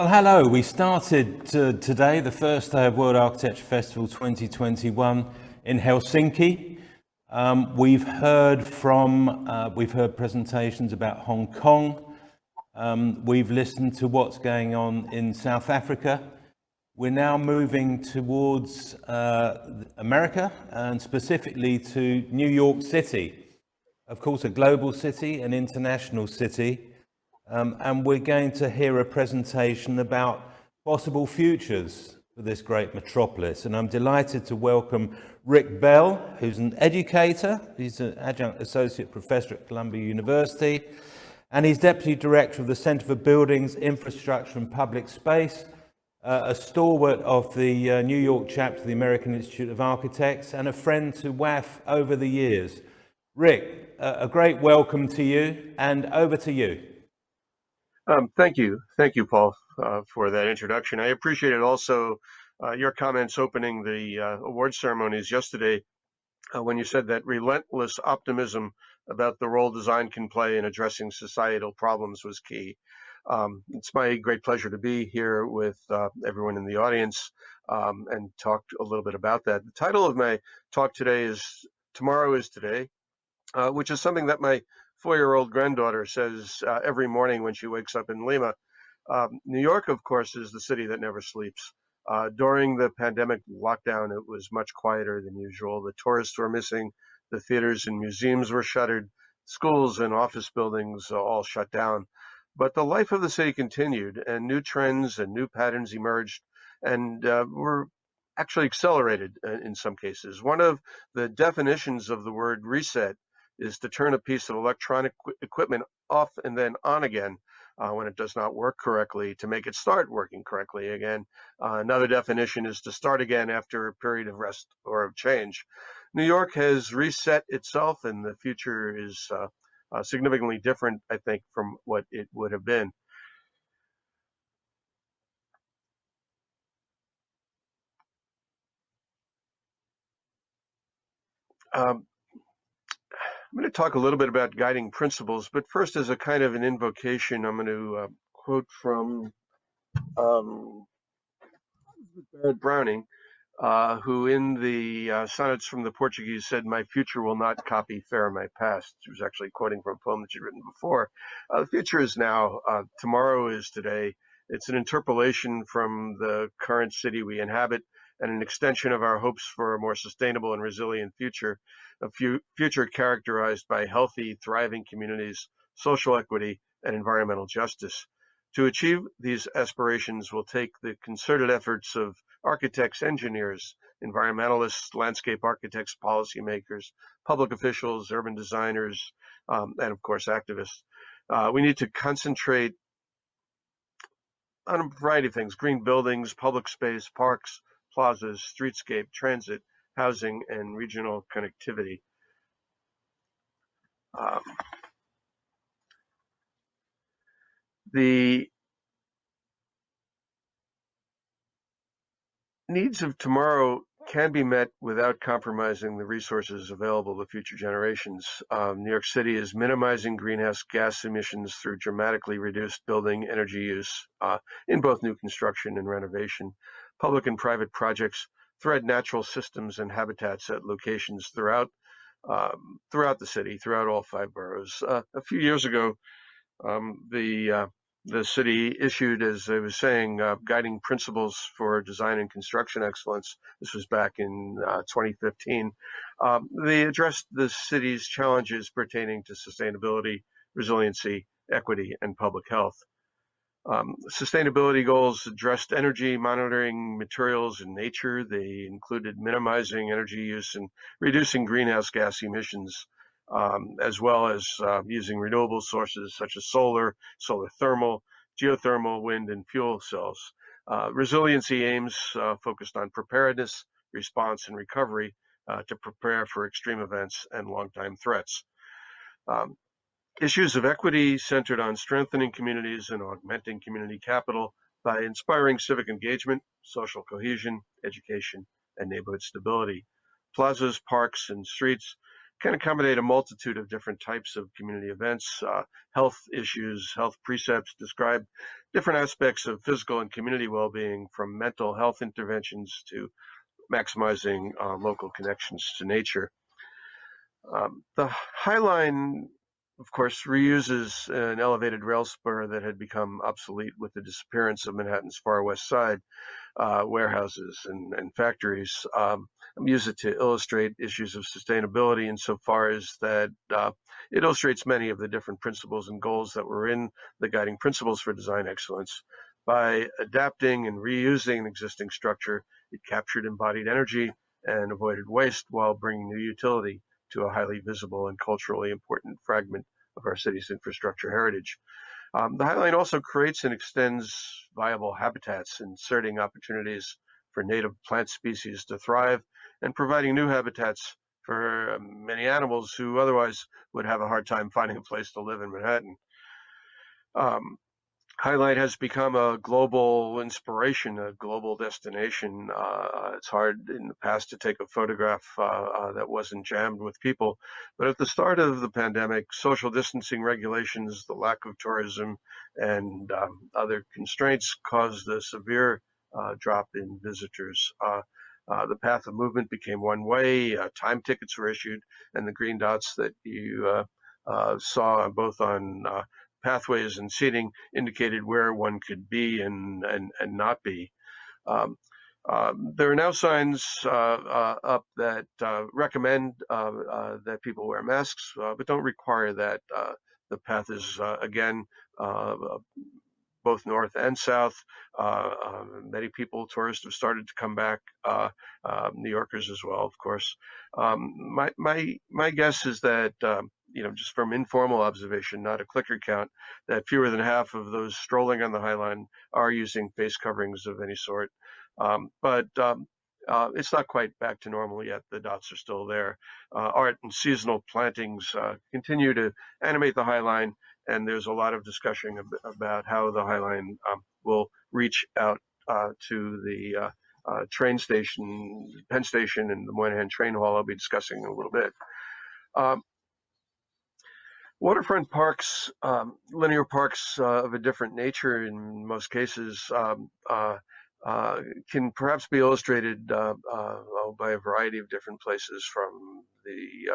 Well, hello. We started today, the first day of World Architecture Festival 2021 in Helsinki. We've heard presentations about Hong Kong. We've listened to what's going on in South Africa. We're now moving towards America and specifically to New York City. Of course, a global city, an international city. And we're going to hear a presentation about possible futures for this great metropolis. And I'm delighted to welcome Rick Bell, who's an educator. He's an adjunct associate professor at Columbia University, and he's deputy director of the Center for Buildings, Infrastructure and Public Space, a stalwart of the New York chapter of the American Institute of Architects, and a friend to WAF over the years. Rick, a great welcome to you, and over to you. Thank you, Paul, for that introduction. I appreciated also your comments opening the award ceremonies yesterday when you said that relentless optimism about the role design can play in addressing societal problems was key. It's my great pleasure to be here with everyone in the audience and talk a little bit about that. The title of my talk today is Tomorrow is Today, which is something that my 4-year-old granddaughter says every morning when she wakes up in Lima. New York, of course, is the city that never sleeps. During the pandemic lockdown, it was much quieter than usual. The tourists were missing, the theaters and museums were shuttered, schools and office buildings all shut down. But the life of the city continued, and new trends and new patterns emerged and were actually accelerated in some cases. One of the definitions of the word reset is to turn a piece of electronic equipment off and then on again when it does not work correctly to make it start working correctly again. Another definition is to start again after a period of rest or of change. New York has reset itself, and the future is significantly different, I think, from what it would have been. I'm going to talk a little bit about guiding principles, but first, as a kind of an invocation, I'm going to quote from Barrett Browning, who in the sonnets from the Portuguese said, "My future will not copy fair my past." She was actually quoting from a poem that she'd written before. The future is now. Tomorrow is today. It's an interpolation from the current city we inhabit and an extension of our hopes for a more sustainable and resilient future, a future characterized by healthy, thriving communities, social equity, and environmental justice. To achieve these aspirations will take the concerted efforts of architects, engineers, environmentalists, landscape architects, policymakers, public officials, urban designers, and of course activists. We need to concentrate on a variety of things: green buildings, public space, parks, plazas, streetscape, transit, housing, and regional connectivity. The needs of tomorrow can be met without compromising the resources available to future generations. New York City is minimizing greenhouse gas emissions through dramatically reduced building energy use in both new construction and renovation. Public and private projects thread natural systems and habitats at locations throughout the city, throughout all 5 boroughs. A few years ago, the city issued, as I was saying, guiding principles for design and construction excellence. This was back in 2015. They addressed the city's challenges pertaining to sustainability, resiliency, equity, and public health. Sustainability goals addressed energy, monitoring materials and nature. They included minimizing energy use and reducing greenhouse gas emissions, as well as using renewable sources such as solar thermal, geothermal, wind, and fuel cells. Resiliency aims focused on preparedness, response, and recovery to prepare for extreme events and long-time threats. Issues of equity centered on strengthening communities and augmenting community capital by inspiring civic engagement, social cohesion, education, and neighborhood stability. Plazas, parks, and streets can accommodate a multitude of different types of community events, health issues, health precepts, describe different aspects of physical and community well-being, from mental health interventions to maximizing local connections to nature. The High Line, of course, reuses an elevated rail spur that had become obsolete with the disappearance of Manhattan's far west side, warehouses and factories. Use it to illustrate issues of sustainability insofar as that it illustrates many of the different principles and goals that were in the guiding principles for design excellence. By adapting and reusing an existing structure, it captured embodied energy and avoided waste while bringing new utility to a highly visible and culturally important fragment of our city's infrastructure heritage. The High Line also creates and extends viable habitats, inserting opportunities for native plant species to thrive and providing new habitats for many animals who otherwise would have a hard time finding a place to live in Manhattan. Highlight has become a global inspiration, a global destination. It's hard in the past to take a photograph that wasn't jammed with people. But at the start of the pandemic, social distancing regulations, the lack of tourism, and other constraints caused a severe drop in visitors. The path of movement became one way, time tickets were issued, and the green dots that you saw both on pathways and seating indicated where one could be and not be. There are now signs up that recommend that people wear masks, but don't require that. The path is, again, both north and south. Many people, tourists, have started to come back. New Yorkers as well, of course. My guess is that just from informal observation, not a clicker count, that fewer than half of those strolling on the High Line are using face coverings of any sort. But it's not quite back to normal yet. The dots are still there. Art and seasonal plantings continue to animate the High Line, and there's a lot of discussion about how the High Line will reach out to the train station, Penn Station, and the Moynihan Train Hall. I'll be discussing in a little bit. Waterfront parks, linear parks of a different nature in most cases, can perhaps be illustrated by a variety of different places, from the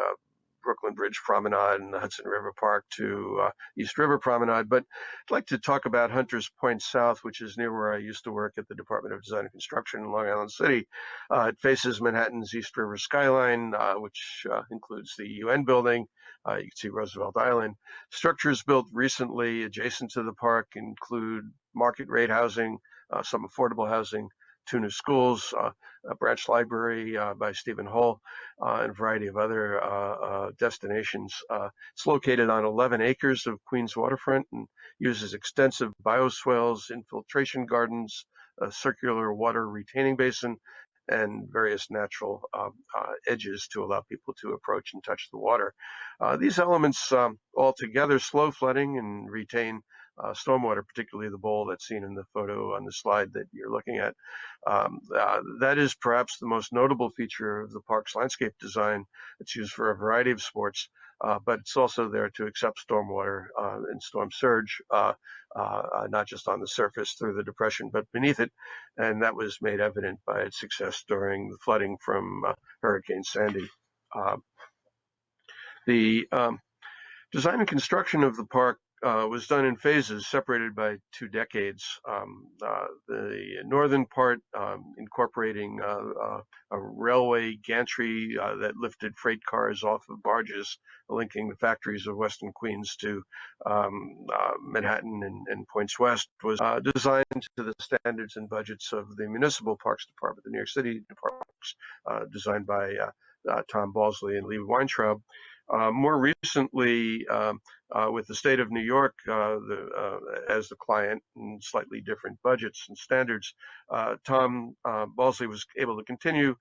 Brooklyn Bridge Promenade and the Hudson River Park to East River Promenade. But I'd like to talk about Hunters Point South, which is near where I used to work at the Department of Design and Construction in Long Island City. It faces Manhattan's East River skyline, which includes the UN building. You can see Roosevelt Island. Structures built recently adjacent to the park include market rate housing, some affordable housing, 2 new schools, a branch library by Stephen Hull, and a variety of other destinations. It's located on 11 acres of Queens waterfront and uses extensive bioswales, infiltration gardens, a circular water retaining basin, and various natural edges to allow people to approach and touch the water. These elements all together slow flooding and retain stormwater, particularly the bowl that's seen in the photo on the slide that you're looking at. That is perhaps the most notable feature of the park's landscape design. It's used for a variety of sports, but it's also there to accept stormwater and storm surge, not just on the surface through the depression, but beneath it. And that was made evident by its success during the flooding from Hurricane Sandy. The design and construction of the park was done in phases separated by 2 decades. The northern part incorporating a railway gantry that lifted freight cars off of barges, linking the factories of Western Queens to Manhattan and points west, was designed to the standards and budgets of the Municipal Parks Department, the New York City Parks, designed by Tom Balsley and Lee Weintraub. More recently, with the state of New York as the client and slightly different budgets and standards, Tom Balsley was able to continue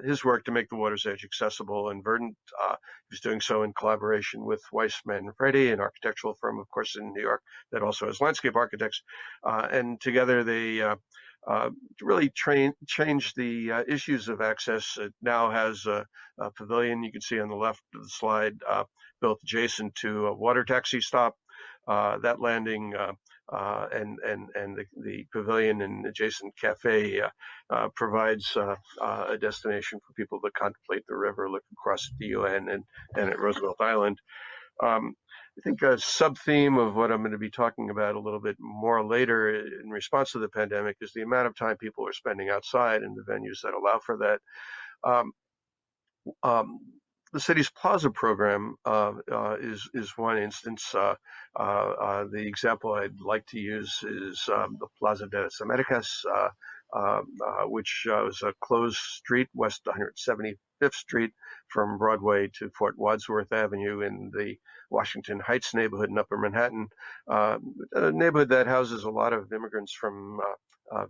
his work to make the water's edge accessible and verdant. He was doing so in collaboration with Weiss Manfredi, an architectural firm, of course, in New York that also has landscape architects. And together they really change the issues of access. It now has a pavilion you can see on the left of the slide, built adjacent to a water taxi stop. That landing and the pavilion and adjacent cafe provides a destination for people to contemplate the river, look across at the UN and at Roosevelt Island. I think a sub-theme of what I'm going to be talking about a little bit more later in response to the pandemic is the amount of time people are spending outside in the venues that allow for that. Um, um, the city's plaza program is one instance. The example I'd like to use is the Plaza de las Americas, which is a closed street west 175th Street from Broadway to Fort Wadsworth Avenue in the Washington Heights neighborhood in Upper Manhattan, a neighborhood that houses a lot of immigrants from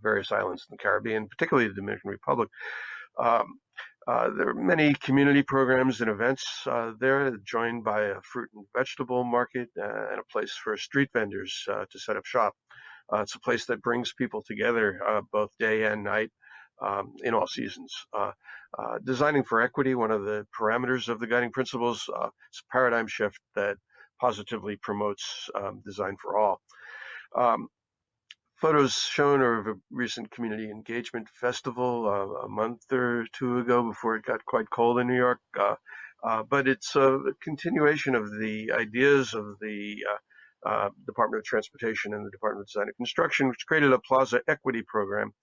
various islands in the Caribbean, particularly the Dominican Republic. There are many community programs and events there, joined by a fruit and vegetable market and a place for street vendors to set up shop. It's a place that brings people together both day and night in all seasons. Designing for equity, one of the parameters of the guiding principles, is a paradigm shift that positively promotes design for all. Photos shown are of a recent community engagement festival a month or two ago before it got quite cold in New York. But it's a continuation of the ideas of the Department of Transportation and the Department of Design and Construction, which created a plaza equity program,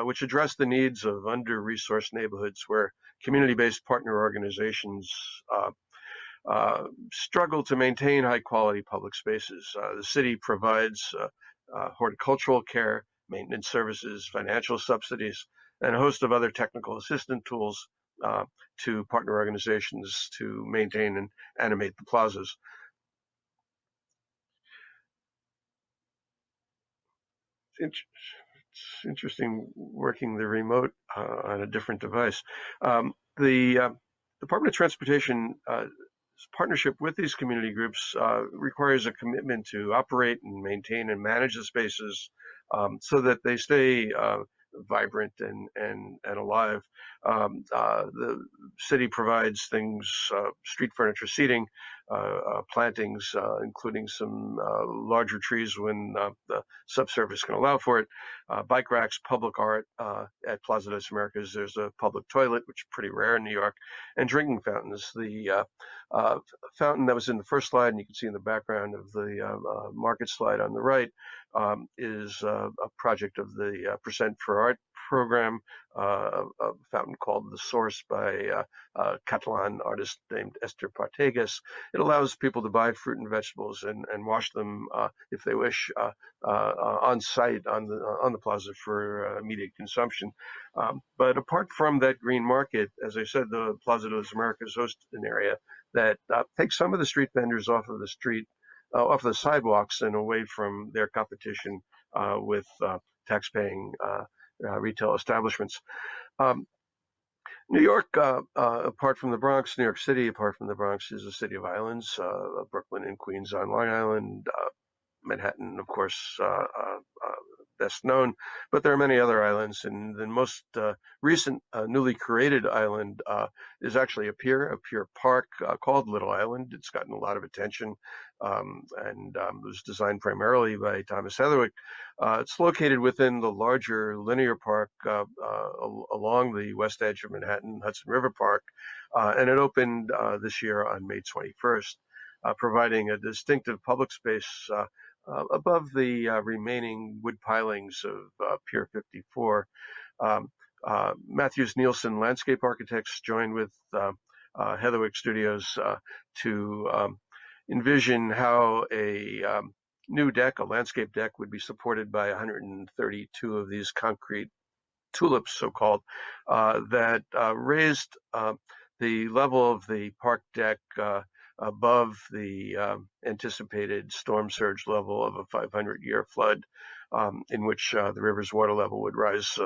which addressed the needs of under-resourced neighborhoods where community-based partner organizations struggle to maintain high-quality public spaces. The city provides horticultural care, maintenance services, financial subsidies, and a host of other technical assistance tools to partner organizations to maintain and animate the plazas. It's interesting working the remote on a different device. The Department of Transportation partnership with these community groups requires a commitment to operate and maintain and manage the spaces so that they stay vibrant and alive. The city provides things, street furniture, seating, plantings, including some larger trees when the subsurface can allow for it, bike racks, public art. At Plaza de las Americas, there's a public toilet, which is pretty rare in New York, and drinking fountains. The fountain that was in the first slide, and you can see in the background of the market slide on the right, is a project of the Percent for Art program, a fountain called The Source by a Catalan artist named Esther Partegas. It allows people to buy fruit and vegetables and wash them if they wish on site on the plaza for immediate consumption. But apart from that green market, as I said, the Plaza de las Americas hosts an area that takes some of the street vendors off of the street, off the sidewalks and away from their competition with tax-paying retail establishments. New York, apart from the Bronx, New York City, apart from the Bronx, is a city of islands, Brooklyn and Queens on Long Island, Manhattan, of course, best known, but there are many other islands, and the most recent newly created island is actually a pier park called Little Island. It's gotten a lot of attention and was designed primarily by Thomas Heatherwick. It's located within the larger linear park along the west edge of Manhattan, Hudson River Park, and it opened this year on May 21st, providing a distinctive public space above the remaining wood pilings of Pier 54. Matthews Nielsen Landscape Architects joined with Heatherwick Studios to envision how a new deck, a landscape deck, would be supported by 132 of these concrete tulips, so-called, that raised the level of the park deck above the anticipated storm surge level of a 500-year flood, in which the river's water level would rise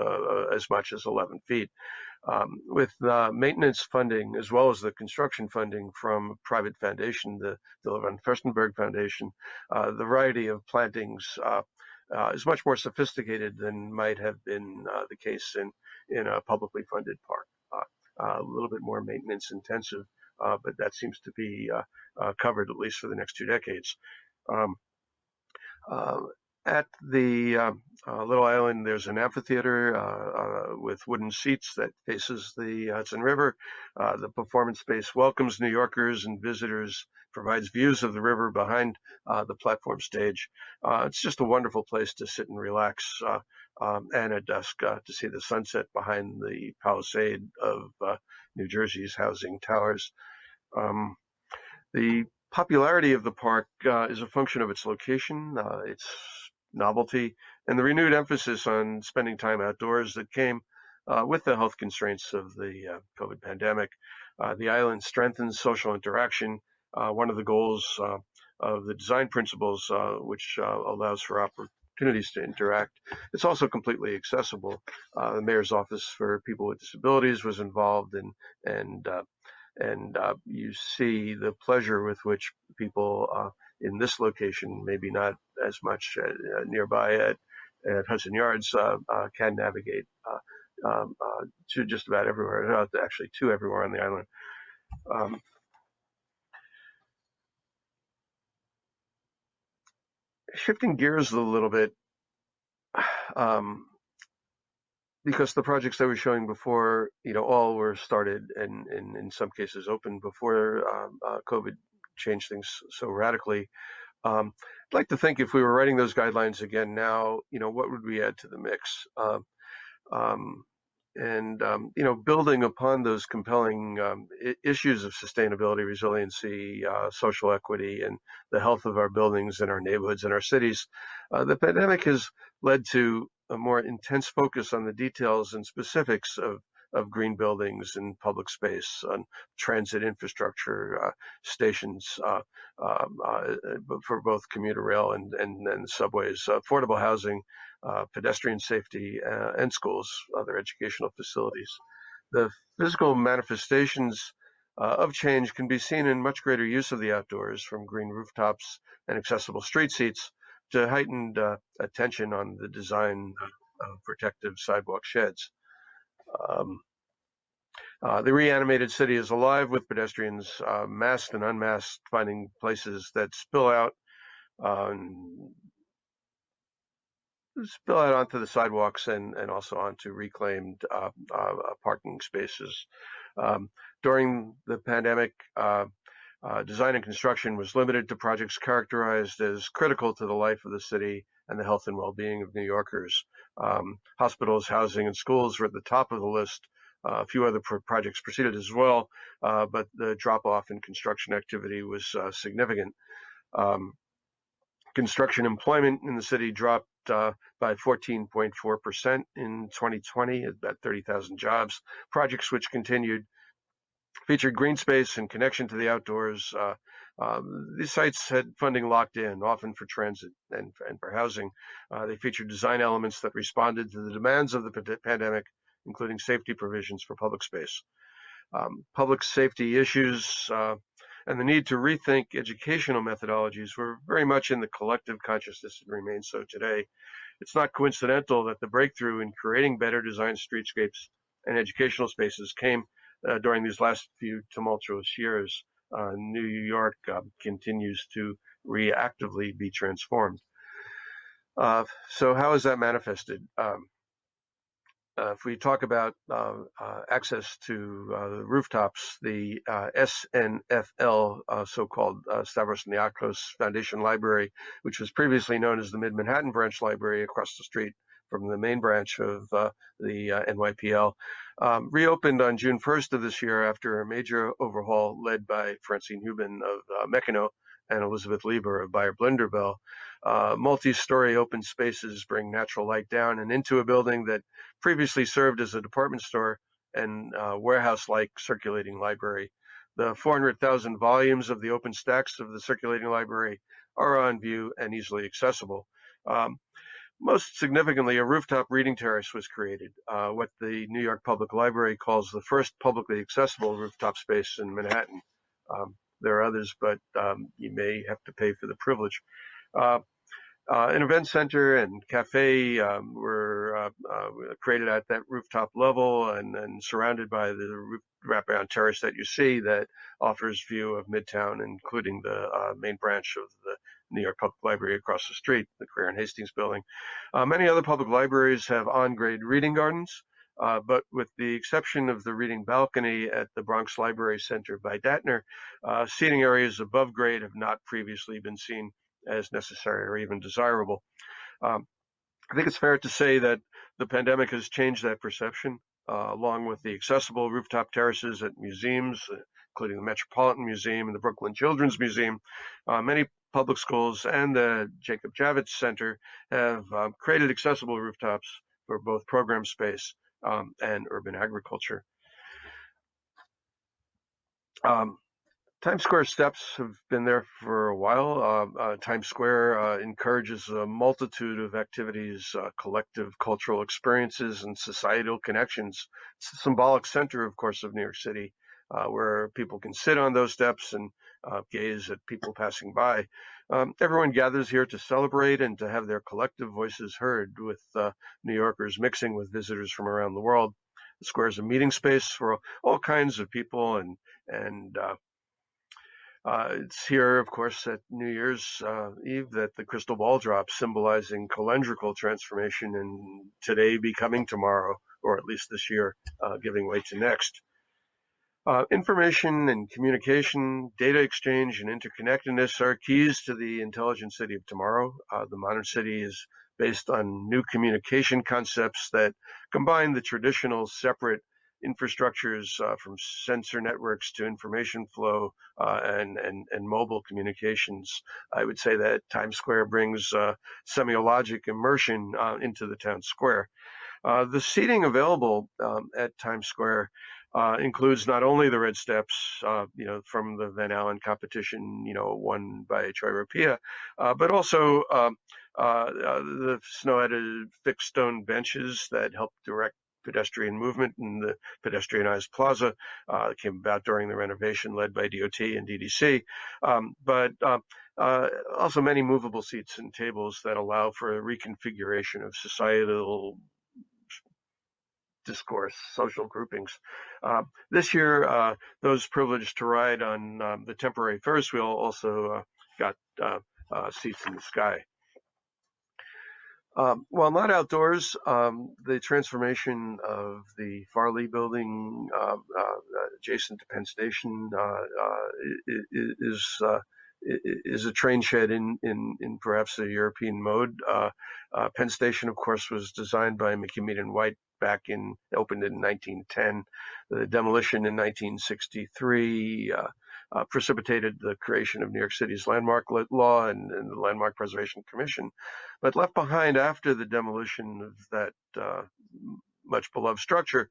as much as 11 feet. With maintenance funding as well as the construction funding from private foundation, the Van Furstenberg Foundation, the variety of plantings is much more sophisticated than might have been the case in a publicly funded park. A little bit more maintenance intensive, but that seems to be covered at least for the next 2 decades. Um, uh, at the little island, there's an amphitheater with wooden seats that faces the Hudson River. The performance space welcomes New Yorkers and visitors, provides views of the river behind the platform stage. It's just a wonderful place to sit and relax, and at dusk to see the sunset behind the palisade of New Jersey's housing towers. Um, the popularity of the park is a function of its location, its novelty, and the renewed emphasis on spending time outdoors that came with the health constraints of the COVID pandemic. The island strengthens social interaction, one of the goals of the design principles, which allows for opportunities to interact. It's also completely accessible. The mayor's office for people with disabilities was involved, and you see the pleasure with which people in this location, maybe not as much nearby at Hudson Yards, can navigate to just about everywhere, actually to everywhere on the island. Um, Shifting gears a little bit, um, because the projects I was showing before, all were started and in some cases opened before COVID changed things so radically. I'd like to think if we were writing those guidelines again now, what would we add to the mix? Um, Building upon those compelling issues of sustainability, resiliency, social equity, and the health of our buildings and our neighborhoods and our cities, the pandemic has led to a more intense focus on the details and specifics of green buildings and public space, on transit infrastructure, stations for both commuter rail and subways, affordable housing, pedestrian safety, and schools, other educational facilities. The physical manifestations of change can be seen in much greater use of the outdoors, from green rooftops and accessible street seats to heightened attention on the design of protective sidewalk sheds. Um, the reanimated city is alive with pedestrians, masked and unmasked, finding places that uh, spill out onto the sidewalks and also onto reclaimed parking spaces. During the pandemic, design and construction was limited to projects characterized as critical to the life of the city and the health and well-being of New Yorkers. Hospitals, housing, and schools were at the top of the list. A few other projects proceeded as well, but the drop-off in construction activity was significant. Um, Construction employment in the city dropped by 14.4% in 2020, about 30,000 jobs. Projects which continued featured green space and connection to the outdoors. These sites had funding locked in, often for transit and for housing. They featured design elements that responded to the demands of the pandemic, including safety provisions for public space. Public safety issues and the need to rethink educational methodologies were very much in the collective consciousness and remain so today. It's not coincidental that the breakthrough in creating better designed streetscapes and educational spaces came during these last few tumultuous years. New York continues to reactively be transformed. So how is that manifested? If we talk about access to the rooftops, the SNFL, so-called Stavros Niarchos Foundation Library, which was previously known as the Mid-Manhattan Branch Library across the street from the main branch of the NYPL, reopened on June 1st of this year after a major overhaul led by Francine Hubin of Meccano and Elizabeth Lieber of Bayer Blinderbell. Multi-story open spaces bring natural light down and into a building that previously served as a department store and warehouse-like circulating library. The 400,000 volumes of the open stacks of the circulating library are on view and easily accessible. Most significantly, a rooftop reading terrace was created, what the New York Public Library calls the first publicly accessible rooftop space in Manhattan. There are others, but you may have to pay for the privilege. Uh, An event center and cafe were created at that rooftop level and surrounded by the wraparound terrace that you see that offers view of Midtown, including the main branch of the New York Public Library across the street, the Career and Hastings building. Many other public libraries have on-grade reading gardens, but with the exception of the reading balcony at the Bronx Library Center by Datner, seating areas above grade have not previously been seen as necessary or even desirable. Um, I think it's fair to say that the pandemic has changed that perception, along with the accessible rooftop terraces at museums, including the Metropolitan Museum and the Brooklyn Children's Museum. Many public schools and the Jacob Javits Center have created accessible rooftops for both program space and urban agriculture. Times Square steps have been there for a while. Times Square encourages a multitude of activities, collective cultural experiences, and societal connections. It's the symbolic center, of course, of New York City, where people can sit on those steps and gaze at people passing by. Everyone gathers here to celebrate and to have their collective voices heard, with New Yorkers mixing with visitors from around the world. The square is a meeting space for all kinds of people, and it's here, of course, at New Year's Eve that the crystal ball drops, symbolizing calendrical transformation and today becoming tomorrow, or at least this year, giving way to next. Information and communication, data exchange, and interconnectedness are keys to the intelligent city of tomorrow. The modern city is based on new communication concepts that combine the traditional separate infrastructures from sensor networks to information flow and mobile communications. I would say that Times Square brings semiologic immersion into the town square. The seating available at Times Square includes not only the red steps, from the Van Allen competition, won by Troy Rapia, but also the snow-headed fixed stone benches that help direct pedestrian movement in the pedestrianized plaza that came about during the renovation led by DOT and DDC, but also many movable seats and tables that allow for a reconfiguration of societal discourse, social groupings. This year, those privileged to ride on the temporary Ferris wheel also got seats in the sky. While not outdoors, the transformation of the Farley building adjacent to Penn Station is a train shed in perhaps a European mode. Penn Station, of course, was designed by McKimmey and White opened in 1910. The demolition in 1963 precipitated the creation of New York City's landmark law and the Landmark Preservation Commission. But left behind after the demolition of that much beloved structure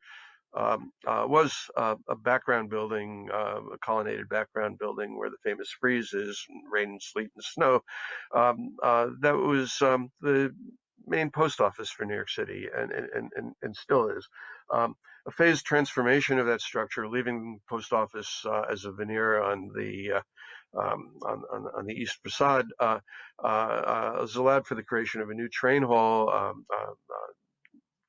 was a background building, a colonnaded background building where the famous frieze is, rain, sleet, and snow. That was the main post office for New York City, and still is. A phased transformation of that structure, leaving the post office as a veneer on the east facade, has allowed for the creation of a new train hall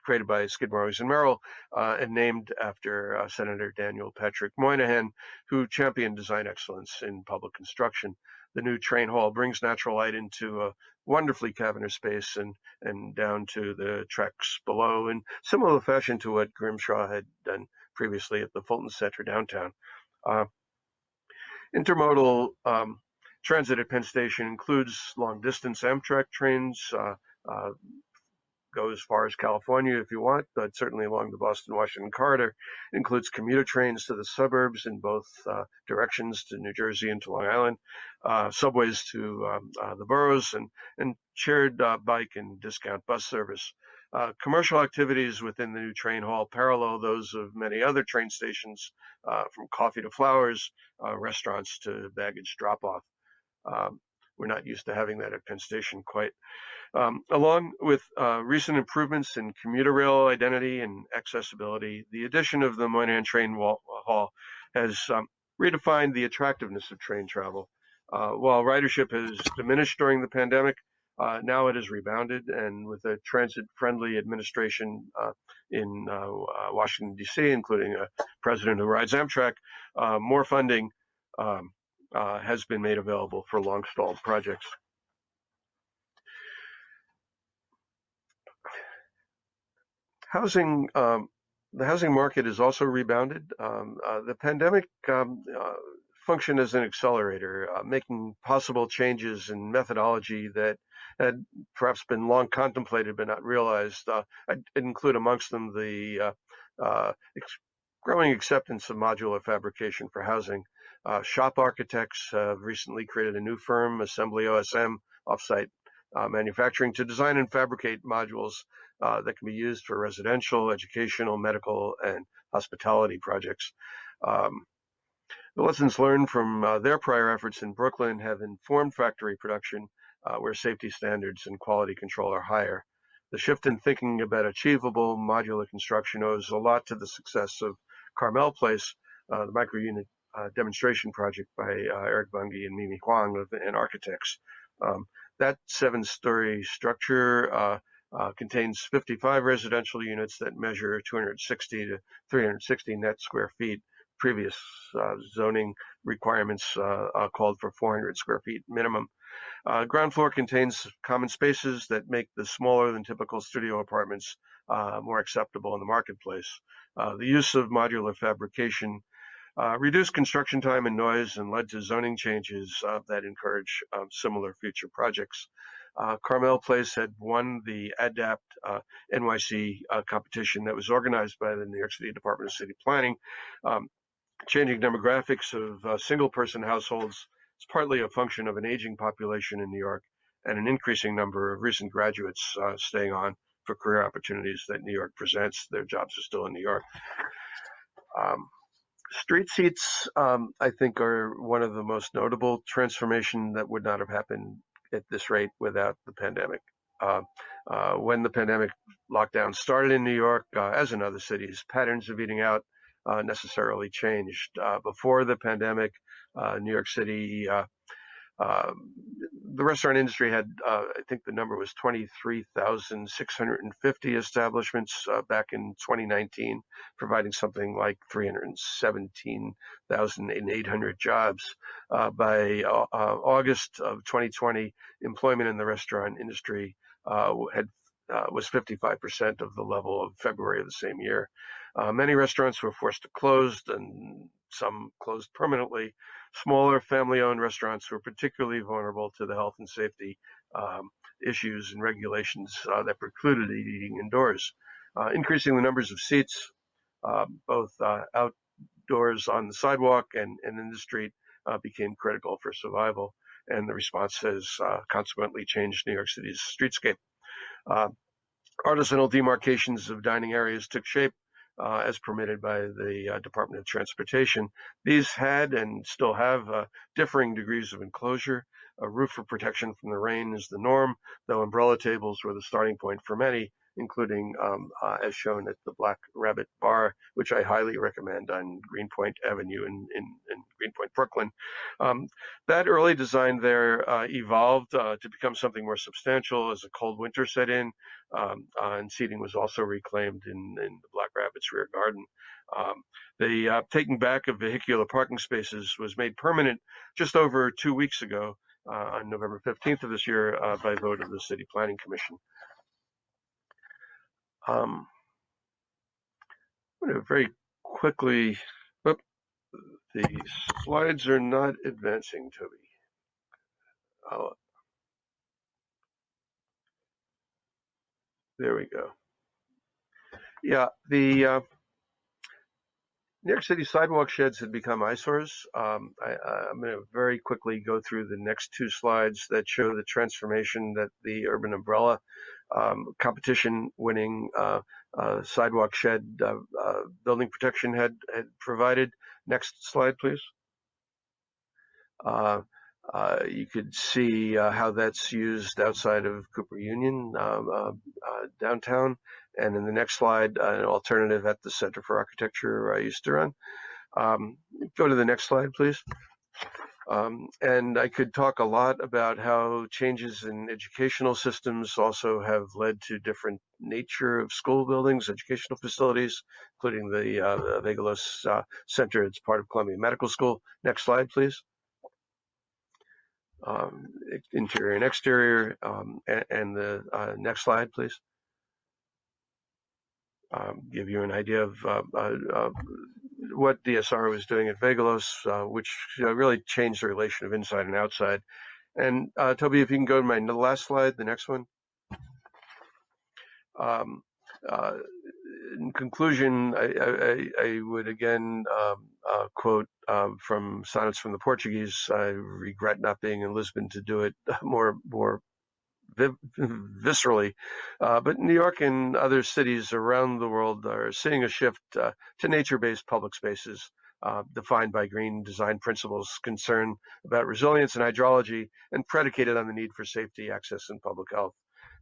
created by Skidmore, Owings & Merrill, and named after Senator Daniel Patrick Moynihan, who championed design excellence in public construction. The new train hall brings natural light into a wonderfully cavernous space and down to the tracks below, in similar fashion to what Grimshaw had done previously at the Fulton Center downtown. Intermodal transit at Penn Station includes long-distance Amtrak trains, go as far as California if you want, but certainly along the Boston-Washington corridor. It includes commuter trains to the suburbs in both directions, to New Jersey and to Long Island, subways to the boroughs, and shared bike and discount bus service. Commercial activities within the new train hall parallel those of many other train stations, from coffee to flowers, restaurants to baggage drop-off. We're not used to having that at Penn Station quite. Along with recent improvements in commuter rail identity and accessibility, the addition of the Moynihan Train Hall has redefined the attractiveness of train travel. While ridership has diminished during the pandemic, Now it has rebounded, and with a transit-friendly administration in Washington, D.C., including a president who rides Amtrak, more funding has been made available for long-stalled projects. Housing, the housing market has also rebounded. The pandemic functioned as an accelerator, making possible changes in methodology that had perhaps been long contemplated but not realized. I'd include amongst them the growing acceptance of modular fabrication for housing. Shop architects have recently created a new firm, Assembly OSM, offsite manufacturing, to design and fabricate modules that can be used for residential, educational, medical, and hospitality projects. The lessons learned from their prior efforts in Brooklyn have informed factory production where safety standards and quality control are higher. The shift in thinking about achievable modular construction owes a lot to the success of Carmel Place, the micro-unit demonstration project by Eric Bunge and Mimi Huang and architects. That 7-story structure contains 55 residential units that measure 260 to 360 net square feet. Previous zoning requirements called for 400 square feet minimum. Ground floor contains common spaces that make the smaller than typical studio apartments more acceptable in the marketplace. The use of modular fabrication reduced construction time and noise and led to zoning changes that encourage similar future projects. Carmel Place had won the ADAPT NYC competition that was organized by the New York City Department of City Planning. Changing demographics of single-person households is partly a function of an aging population in New York and an increasing number of recent graduates staying on for career opportunities that New York presents. Their jobs are still in New York. Street seats, I think, are one of the most notable transformation that would not have happened at this rate without the pandemic. When the pandemic lockdown started in New York, as in other cities, patterns of eating out necessarily changed. Before the pandemic, New York City, the restaurant industry had, I think the number was 23,650 establishments back in 2019, providing something like 317,800 jobs. By August of 2020, employment in the restaurant industry was 55% of the level of February of the same year. Many restaurants were forced to close, and some closed permanently. Smaller family-owned restaurants were particularly vulnerable to the health and safety issues and regulations that precluded eating indoors. Increasing the numbers of seats, both outdoors on the sidewalk and in the street, became critical for survival, and the response has consequently changed New York City's streetscape. Artisanal demarcations of dining areas took shape as permitted by the Department of Transportation. These had and still have differing degrees of enclosure. A roof for protection from the rain is the norm, though umbrella tables were the starting point for many, including as shown at the Black Rabbit Bar, which I highly recommend on Greenpoint Avenue in Greenpoint, Brooklyn. That early design there evolved to become something more substantial as a cold winter set in, and seating was also reclaimed in the Black Rabbit's rear garden. The taking back of vehicular parking spaces was made permanent just over 2 weeks ago on November 15th of this year by vote of the City Planning Commission. I'm going to very quickly, the slides are not advancing, Toby. There we go. Yeah, the New York City sidewalk sheds had become eyesores. I'm going to very quickly go through the next 2 slides that show the transformation that the urban umbrella competition winning sidewalk shed building protection had provided. Next slide, please. You could see how that's used outside of Cooper Union, downtown. And in the next slide, an alternative at the Center for Architecture I used to run. Go to the next slide, please. And I could talk a lot about how changes in educational systems also have led to different nature of school buildings, educational facilities, including the Vagelos Center. It's part of Columbia Medical School. Next slide, please. Interior and exterior, and the next slide, please. Give you an idea of what DSR was doing at Vagelos, which really changed the relation of inside and outside. And Toby, if you can go to my last slide, the next one. Um, uh, in conclusion, I would again quote from Sonnets from the Portuguese. I regret not being in Lisbon to do it more viscerally. But New York and other cities around the world are seeing a shift to nature-based public spaces defined by green design principles, concern about resilience and hydrology, and predicated on the need for safety, access, and public health.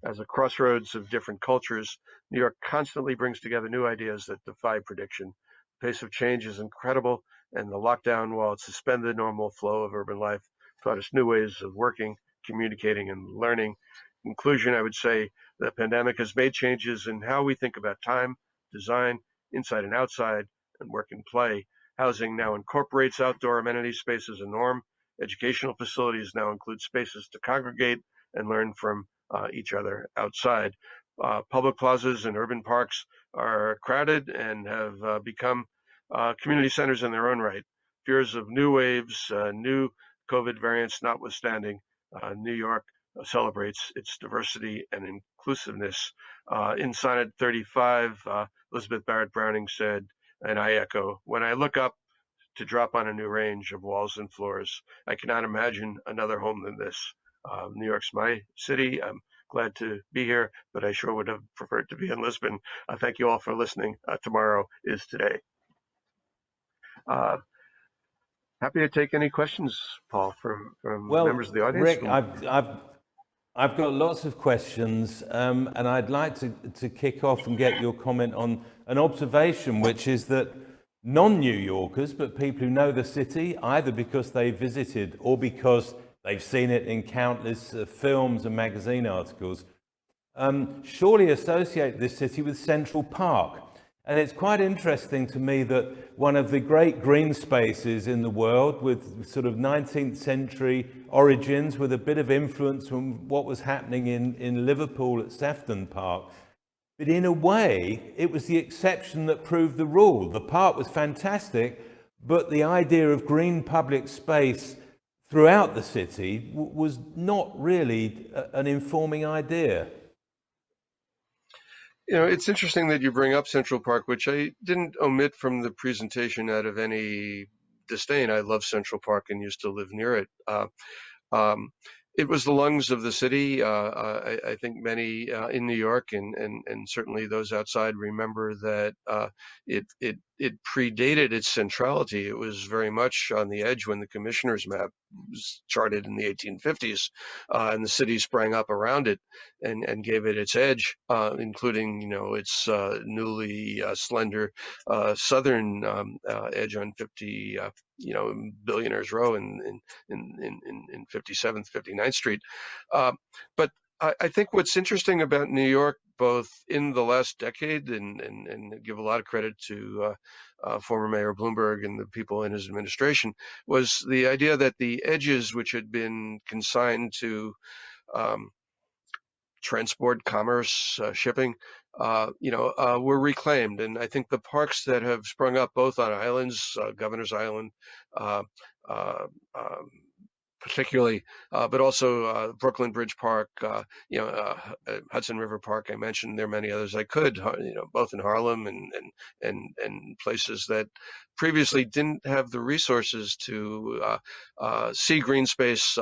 As a crossroads of different cultures, New York constantly brings together new ideas that defy prediction. The pace of change is incredible, and the lockdown, while it suspended the normal flow of urban life, taught us new ways of working, communicating, and learning. Conclusion, I would say the pandemic has made changes in how we think about time, design, inside and outside, and work and play. Housing now incorporates outdoor amenity space as a norm. Educational facilities now include spaces to congregate and learn from each other outside. Public plazas and urban parks are crowded and have become community centers in their own right. Fears of new waves, new COVID variants notwithstanding, New York celebrates its diversity and inclusiveness. In Sonnet 35, Elizabeth Barrett Browning said, and I echo, when I look up to drop on a new range of walls and floors, I cannot imagine another home than this. New York's my city. I'm glad to be here, but I sure would have preferred to be in Lisbon. Thank you all for listening. Tomorrow is today. Happy to take any questions, Paul, from members of the audience. Rick, I've got lots of questions, and I'd like to kick off and get your comment on an observation, which is that non-New Yorkers, but people who know the city, either because they visited or because they've seen it in countless films and magazine articles, surely associate this city with Central Park. And it's quite interesting to me that one of the great green spaces in the world, with sort of 19th century origins, with a bit of influence from what was happening in Liverpool at Sefton Park, but in a way, it was the exception that proved the rule. The park was fantastic, but the idea of green public space throughout the city was not really an informing idea. You know, it's interesting that you bring up Central Park, which I didn't omit from the presentation out of any disdain. I love Central Park and used to live near it. Um, it was the lungs of the city. I think many in New York and certainly those outside remember that it predated its centrality. It was very much on the edge when the commissioner's map was charted in the 1850s, and the city sprang up around it and gave it its edge, including its newly slender southern edge on 50. Billionaires Row in 57th, 59th Street. But I think what's interesting about New York, both in the last decade, and give a lot of credit to former Mayor Bloomberg and the people in his administration, was the idea that the edges which had been consigned to transport, commerce, shipping, were reclaimed. And I think the parks that have sprung up both on islands, Governor's Island, uh, uh, um, particularly, but also Brooklyn Bridge Park, Hudson River Park. I mentioned there are many others I could, both in Harlem and places that previously didn't have the resources to see green space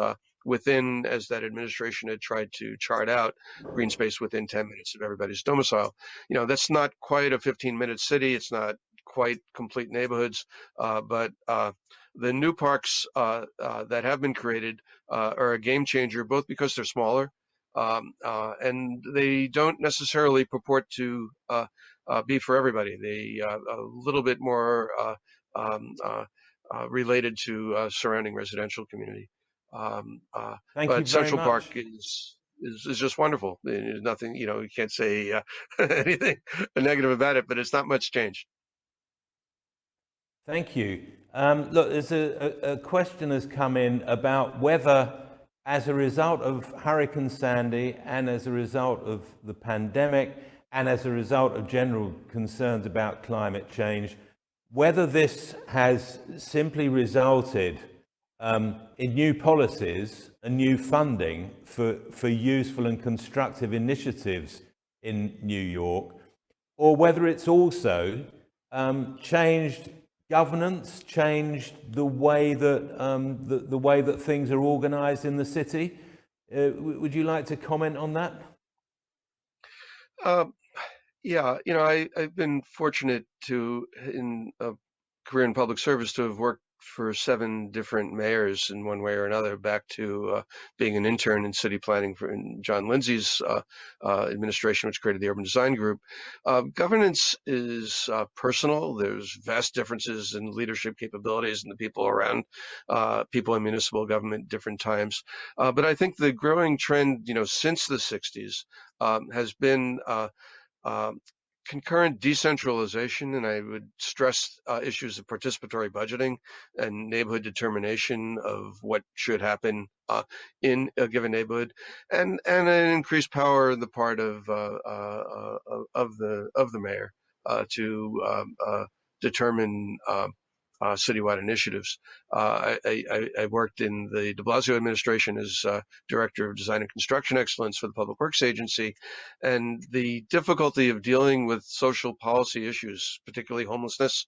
within, as that administration had tried to chart out, green space within 10 minutes of everybody's domicile. That's not quite a 15-minute city. It's not quite complete neighborhoods, but the new parks that have been created are a game changer, both because they're smaller and they don't necessarily purport to be for everybody. They a little bit more related to surrounding residential community. Thank you But very Central Park much. is just wonderful. There's nothing, you can't say anything negative about it, but it's not much change. Thank you. Look, there's a question has come in about whether, as a result of Hurricane Sandy and as a result of the pandemic and as a result of general concerns about climate change, whether this has simply resulted in new policies and new funding for useful and constructive initiatives in New York, or whether it's also changed governance, changed the way that the way that things are organised in the city. Would you like to comment on that? Uh, yeah, I've been fortunate to, in a career in public service, to have worked for 7 different mayors in one way or another, back to being an intern in city planning in John Lindsay's administration, which created the Urban Design Group. Governance is personal. There's vast differences in leadership capabilities and the people around people in municipal government at different times. But I think the growing trend, since the 60s, has been um, concurrent decentralization, and I would stress issues of participatory budgeting and neighborhood determination of what should happen in a given neighborhood, and an increased power on the part of the mayor to determine citywide initiatives. I worked in the de Blasio administration as Director of Design and Construction Excellence for the Public Works Agency, and the difficulty of dealing with social policy issues, particularly homelessness,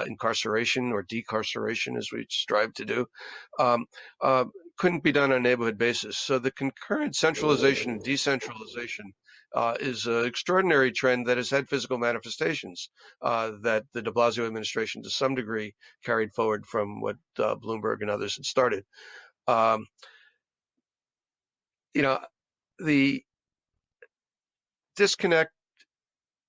incarceration or decarceration, as we strive to do, um, uh, couldn't be done on a neighborhood basis. So the concurrent centralization and decentralization is an extraordinary trend that has had physical manifestations that the de Blasio administration, to some degree, carried forward from what Bloomberg and others had started. Um, you know, the disconnect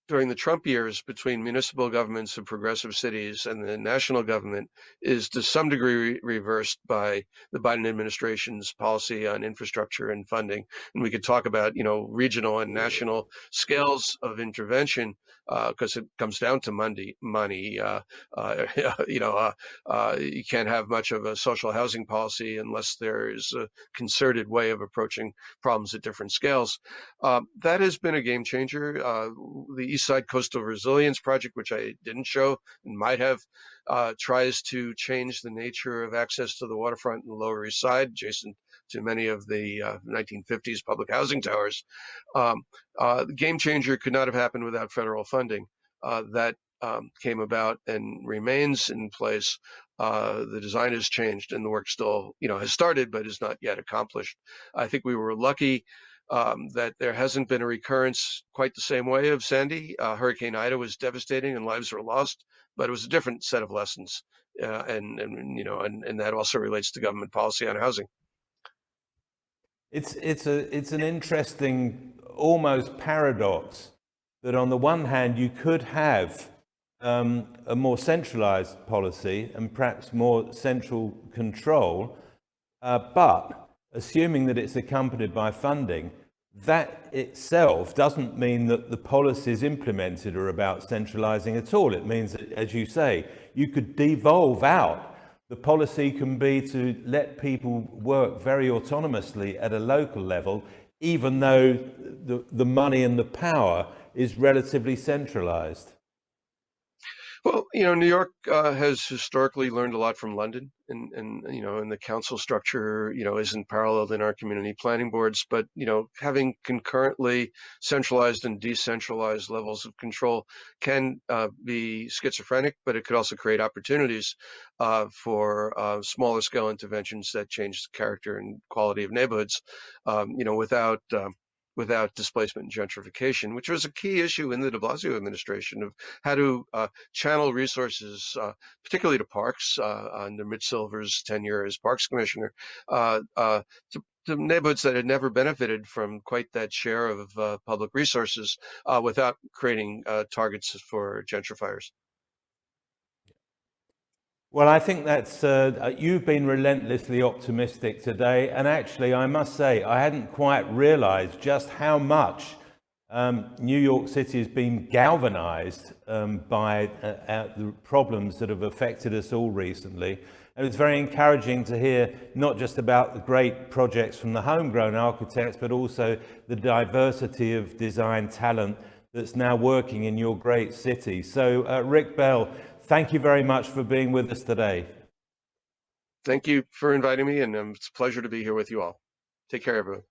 during the Trump years between municipal governments of progressive cities and the national government is to some degree reversed by the Biden administration's policy on infrastructure and funding. And we could talk about, regional and national scales of intervention because it comes down to money. You can't have much of a social housing policy unless there is a concerted way of approaching problems at different scales. That has been a game changer. The East Side Coastal Resilience Project, which I didn't show and might have, tries to change the nature of access to the waterfront in the Lower East Side, adjacent to many of the 1950s public housing towers. The game changer could not have happened without federal funding. That came about and remains in place. The design has changed and the work still, has started, but is not yet accomplished. I think we were lucky that there hasn't been a recurrence quite the same way of Sandy. Hurricane Ida was devastating and lives were lost, but it was a different set of lessons. And that also relates to government policy on housing. It's an interesting, almost paradox that on the one hand you could have a more centralised policy and perhaps more central control, but assuming that it's accompanied by funding, that itself doesn't mean that the policies implemented are about centralising at all. It means that, as you say, you could devolve out. The policy can be to let people work very autonomously at a local level, even though the money and the power is relatively centralised. Well, New York has historically learned a lot from London, and the council structure, isn't paralleled in our community planning boards, but having concurrently centralized and decentralized levels of control can be schizophrenic, but it could also create opportunities for smaller scale interventions that change the character and quality of neighborhoods, without displacement and gentrification, which was a key issue in the de Blasio administration of how to channel resources, particularly to parks, under Mitch Silver's tenure as Parks Commissioner, to neighborhoods that had never benefited from quite that share of public resources without creating targets for gentrifiers. Well, I think that's, you've been relentlessly optimistic today. And actually, I must say, I hadn't quite realized just how much New York City has been galvanized by the problems that have affected us all recently. And it's very encouraging to hear not just about the great projects from the homegrown architects, but also the diversity of design talent that's now working in your great city. So, Rick Bell, thank you very much for being with us today. Thank you for inviting me, and it's a pleasure to be here with you all. Take care, everyone.